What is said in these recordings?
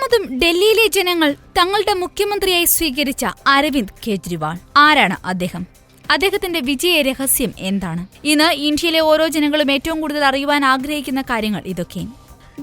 രണ്ടാമതും ഡൽഹിയിലെ ജനങ്ങൾ തങ്ങളുടെ മുഖ്യമന്ത്രിയായി സ്വീകരിച്ച അരവിന്ദ് കെജ്രിവാൾ. ആരാണ് അദ്ദേഹം? അദ്ദേഹത്തിന്റെ വിജയ രഹസ്യം എന്താണ്? ഇന്ന് ഇന്ത്യയിലെ ഓരോ ജനങ്ങളും ഏറ്റവും കൂടുതൽ അറിയുവാൻ ആഗ്രഹിക്കുന്ന കാര്യങ്ങൾ ഇതൊക്കെ.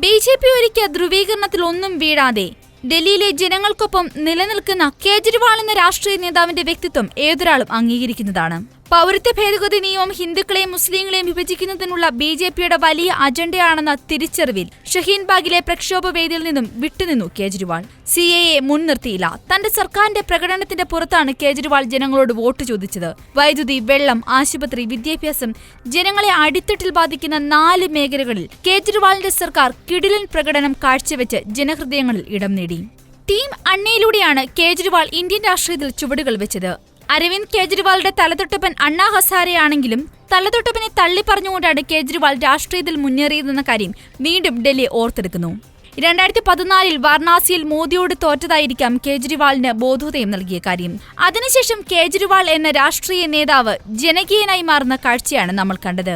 BJP ഒരുക്കിയ ധ്രുവീകരണത്തിൽ ഒന്നും വീഴാതെ ഡൽഹിയിലെ ജനങ്ങൾക്കൊപ്പം നിലനിൽക്കുന്ന കേജ്രിവാൾ എന്ന രാഷ്ട്രീയ നേതാവിന്റെ വ്യക്തിത്വം ഏതൊരാളും അംഗീകരിക്കുന്നതാണ്. പൗരത്വ ഭേദഗതി നിയമം ഹിന്ദുക്കളെയും മുസ്ലിങ്ങളെയും വിഭജിക്കുന്നതിനുള്ള BJPയുടെ വലിയ അജണ്ടയാണെന്ന തിരിച്ചറിവിൽ ഷഹീൻബാഗിലെ പ്രക്ഷോഭ വേദിയിൽ നിന്നും വിട്ടുനിന്നു കേജ്രിവാൾ. CAA മുൻനിർത്തിയില്ല. തന്റെ സർക്കാരിന്റെ പ്രകടനത്തിന്റെ പുറത്താണ് കേജ്രിവാൾ ജനങ്ങളോട് വോട്ട് ചോദിച്ചത്. വൈദ്യുതി, വെള്ളം, ആശുപത്രി, വിദ്യാഭ്യാസം, ജനങ്ങളെ അടിത്തട്ടിൽ ബാധിക്കുന്ന 4 മേഖലകളിൽ കേജ്രിവാളിന്റെ സർക്കാർ കിടിലൻ പ്രകടനം കാഴ്ചവെച്ച് ജനഹൃദയങ്ങളിൽ ഇടം നേടി. ടീം അണ്ണയിലൂടെയാണ് കേജ്രിവാൾ ഇന്ത്യൻ രാഷ്ട്രീയത്തിൽ ചുവടുകൾ വെച്ചത്. അരവിന്ദ് കെജ്രിവാളുടെ തലതൊട്ടപ്പൻ അണ്ണാ ഹസാരെയാണെങ്കിലും തലതൊട്ടപ്പനെ തള്ളിപ്പറഞ്ഞുകൊണ്ടാണ് കേജ്രിവാൾ രാഷ്ട്രീയത്തിൽ മുന്നേറിയതെന്ന കാര്യം വീണ്ടും ഡൽഹി ഓർത്തെടുക്കുന്നു. 2014 വാരണാസിയിൽ മോദിയോട് തോറ്റതായിരിക്കാം കേജ്രിവാളിന് ബോധോദയം നൽകിയ കാര്യം. അതിനുശേഷം കേജ്രിവാൾ എന്ന രാഷ്ട്രീയ നേതാവ് ജനകീയനായി മാറുന്ന കാഴ്ചയാണ് നമ്മൾ കണ്ടത്.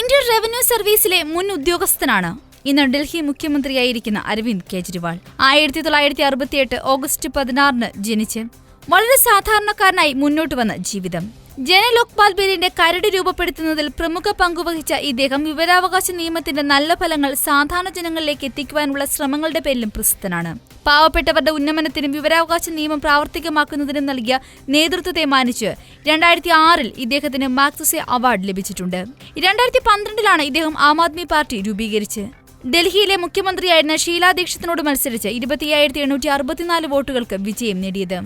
ഇന്ത്യൻ റവന്യൂ സർവീസിലെ മുൻ ഉദ്യോഗസ്ഥനാണ് ഇന്ന് ഡൽഹി മുഖ്യമന്ത്രിയായിരിക്കുന്ന അരവിന്ദ് കെജ്രിവാൾ. 1968 ഓഗസ്റ്റ് 16 ജനിച്ച് വളരെ സാധാരണക്കാരനായി മുന്നോട്ട് വന്ന ജീവിതം. ജനലോക്പാൽ ബില്ലിന്റെ കരട് രൂപപ്പെടുത്തുന്നതിൽ പ്രമുഖ പങ്കുവഹിച്ച ഇദ്ദേഹം വിവരാവകാശ നിയമത്തിന്റെ നല്ല ഫലങ്ങൾ സാധാരണ ജനങ്ങളിലേക്ക് എത്തിക്കുവാനുള്ള ശ്രമങ്ങളുടെ പേരിലും പ്രസിദ്ധനാണ്. പാവപ്പെട്ടവരുടെ ഉന്നമനത്തിനും വിവരാവകാശ നിയമം പ്രാവർത്തികമാക്കുന്നതിനും നൽകിയ നേതൃത്വത്തെ മാനിച്ച് 2006 ഇദ്ദേഹത്തിന് മാഗ്സസെ അവാർഡ് ലഭിച്ചിട്ടുണ്ട്. 2012 ഇദ്ദേഹം ആം ആദ്മി പാർട്ടി രൂപീകരിച്ച് ഡൽഹിയിലെ മുഖ്യമന്ത്രിയായിരുന്ന ഷീലാ ദീക്ഷിത്തിനോട് മത്സരിച്ച് 25,864 വോട്ടുകൾക്ക് വിജയം നേടിയത്.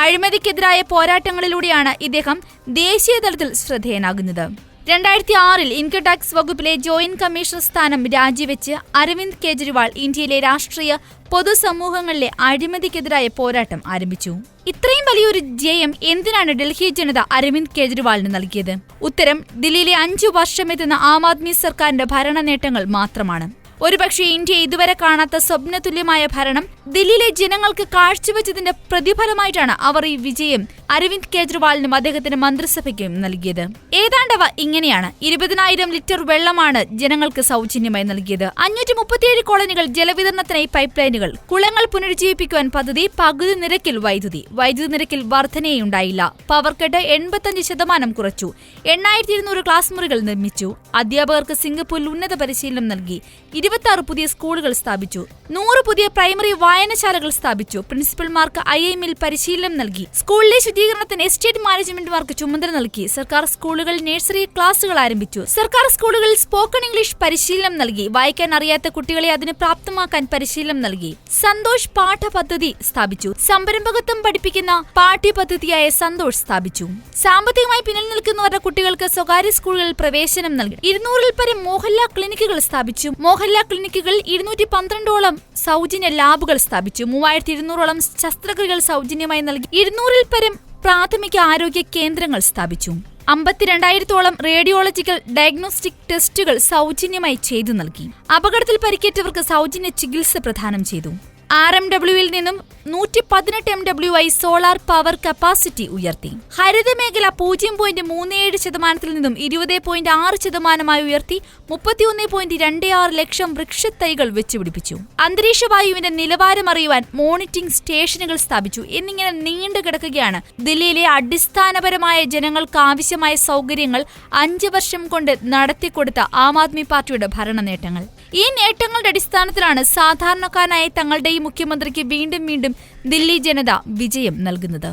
അഴിമതിക്കെതിരായ പോരാട്ടങ്ങളിലൂടെയാണ് ഇദ്ദേഹം ദേശീയ തലത്തിൽ ശ്രദ്ധേയനാകുന്നത്. 2006 ഇൻകം ടാക്സ് വകുപ്പിലെ ജോയിന്റ് കമ്മീഷണർ സ്ഥാനം രാജിവെച്ച് അരവിന്ദ് കെജ്രിവാൾ ഇന്ത്യയിലെ രാഷ്ട്രീയ പൊതുസമൂഹങ്ങളിലെ അഴിമതിക്കെതിരായ പോരാട്ടം ആരംഭിച്ചു. ഇത്രയും വലിയൊരു ജയം എന്തിനാണ് ഡൽഹി ജനത അരവിന്ദ് കെജ്രിവാളിന് നൽകിയത്? ഉത്തരം ദില്ലിയിലെ 5 വർഷമെത്തുന്ന ആം ആദ്മി സർക്കാരിന്റെ ഭരണ നേട്ടങ്ങൾ മാത്രമാണ്. ഒരുപക്ഷെ ഇന്ത്യ ഇതുവരെ കാണാത്ത സ്വപ്നതുല്യമായ ഭരണം ദില്ലിയിലെ ജനങ്ങൾക്ക് കാഴ്ചവെച്ചതിന്റെ പ്രതിഫലമായിട്ടാണ് അവർ ഈ വിജയം അരവിന്ദ് കെജ്രിവാളിനും അദ്ദേഹത്തിന്റെ മന്ത്രിസഭയ്ക്കും നൽകിയത്. ഏതാണ്ടവ ഇങ്ങനെയാണ്. 20,000 ലിറ്റർ വെള്ളമാണ് ജനങ്ങൾക്ക് സൗജന്യമായി നൽകിയത്. 537 കോളനികൾ ജലവിതരണത്തിനായി പൈപ്പ് ലൈനുകൾ, കുളങ്ങൾ പുനരുജ്ജീവിപ്പിക്കുവാൻ പദ്ധതി, പകുതി നിരക്കിൽ വൈദ്യുതി നിരക്കിൽ വർധനയുണ്ടായില്ല. പവർ കട്ട് 85% കുറച്ചു. 8,200 ക്ലാസ് മുറികൾ നിർമ്മിച്ചു. അധ്യാപകർക്ക് സിംഗപ്പൂരിൽ ഉന്നത പരിശീലനം നൽകി. 26 പുതിയ സ്കൂളുകൾ സ്ഥാപിച്ചു. 100 പുതിയ പ്രൈമറി വായനശാലകൾ സ്ഥാപിച്ചു. പ്രിൻസിപ്പൽമാർക്ക് IIM-ൽ പരിശീലനം നൽകി. സ്കൂളിലെ ശുചീകരണത്തിന് എസ്റ്റേറ്റ് മാനേജ്മെന്റുമാർക്ക് ചുമതല നൽകി. സർക്കാർ സ്കൂളുകളിൽ നഴ്സറി ക്ലാസുകൾ ആരംഭിച്ചു. സർക്കാർ സ്കൂളുകളിൽ സ്പോക്കൺ ഇംഗ്ലീഷ് പരിശീലനം നൽകി. വായിക്കാൻ അറിയാത്ത കുട്ടികളെ അതിന് പ്രാപ്തമാക്കാൻ പരിശീലനം നൽകി. സന്തോഷ് പാഠ പദ്ധതി സ്ഥാപിച്ചു. സംരംഭകത്വം പഠിപ്പിക്കുന്ന പാഠ്യപദ്ധതിയായ സന്തോഷ് സ്ഥാപിച്ചു. സാമ്പത്തികമായി പിന്നിൽ നിൽക്കുന്നവരുടെ കുട്ടികൾക്ക് സ്വകാര്യ സ്കൂളുകളിൽ പ്രവേശനം നൽകി. 200-ൽ പരം മോഹല്ല ക്ലിനിക്കുകൾ സ്ഥാപിച്ചു. മോഹല്ല ക്ലിനിക്കുകളിൽ 212ഓളം സൗജന്യ ലാബുകൾ സ്ഥാപിച്ചു. 3200ഓളം ശസ്ത്രക്രിയകൾ സൗജന്യമായി നൽകി. 200-ൽ പരം പ്രാഥമിക ആരോഗ്യ കേന്ദ്രങ്ങൾ സ്ഥാപിച്ചു. 52,000ഓളം റേഡിയോളജിക്കൽ ഡയഗ്നോസ്റ്റിക് ടെസ്റ്റുകൾ സൗജന്യമായി ചെയ്തു നൽകി. അപകടത്തിൽ പരിക്കേറ്റവർക്ക് സൗജന്യ ചികിത്സ പ്രദാനം ചെയ്തു. RMWയിൽ നിന്നും 118 MW സോളാർ പവർ കപ്പാസിറ്റി ഉയർത്തി. ഹരിത മേഖല 0.37% നിന്നും 20.6% ഉയർത്തി 31.26 ലക്ഷം വൃക്ഷത്തൈകൾ വെച്ചുപിടിപ്പിച്ചു. അന്തരീക്ഷ വായുവിന്റെ നിലവാരം അറിയുവാൻ മോണിറ്ററിംഗ് സ്റ്റേഷനുകൾ സ്ഥാപിച്ചു. എന്നിങ്ങനെ നീണ്ടു കിടക്കുകയാണ് ദില്ലിയിലെ അടിസ്ഥാനപരമായ ജനങ്ങൾക്ക് ആവശ്യമായ സൗകര്യങ്ങൾ 5 വർഷം കൊണ്ട് നടത്തിക്കൊടുത്ത ആം ആദ്മി പാർട്ടിയുടെ ഭരണ നേട്ടങ്ങൾ. ഈ നേട്ടങ്ങളുടെ അടിസ്ഥാനത്തിലാണ് സാധാരണക്കാരനായ തങ്ങളുടെ ഈ മുഖ്യമന്ത്രിക്ക് വീണ്ടും ദില്ലി ജനത വിജയം നൽകുന്നത്.